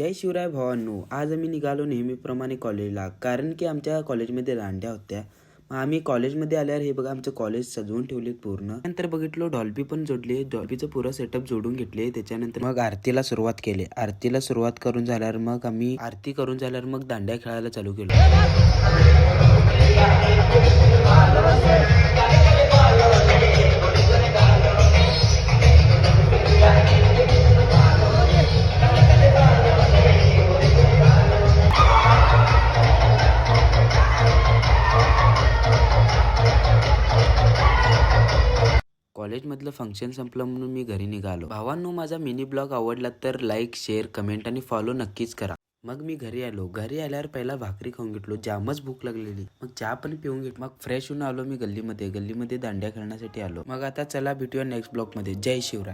जय शिवराय भावांनो, आज आम्ही निघालो नेहमीप्रमाणे कॉलेजला, कारण की आमच्या कॉलेजमध्ये दांड्या होत्या. मग आम्ही कॉलेजमध्ये आल्यावर हे बघा आमचं कॉलेज सजवून ठेवले पूर्ण. नंतर बघितलो डॉल्बी पण जोडले, डॉल्बीचं पुरं सेटअप जोडून घेतले. त्याच्यानंतर मग आरतीला सुरुवात केली. आरतीला सुरुवात करून झाल्यावर मग आम्ही आरती करून झाल्यावर मग दांड्या खेळायला चालू केलो. कॉलेजमधलं फंक्शन संपलं म्हणून मी घरी निघालो. भावांनो, माझा मिनी ब्लॉग आवडला तर लाईक, शेअर, कमेंट आणि फॉलो नक्कीच करा. मग मी घरी आलो. घरी आल्यावर पहिला भाकरी खाऊन घेतलो. जामच भूक लागलेली. मग चहा पण पिऊन घेतलो. मग फ्रेश होऊन आलो मी गल्लीमध्ये दांड्या खेळण्यासाठी आलो. मग आता चला भेटूया नेक्स्ट ब्लॉग मध्ये. जय शिवराय.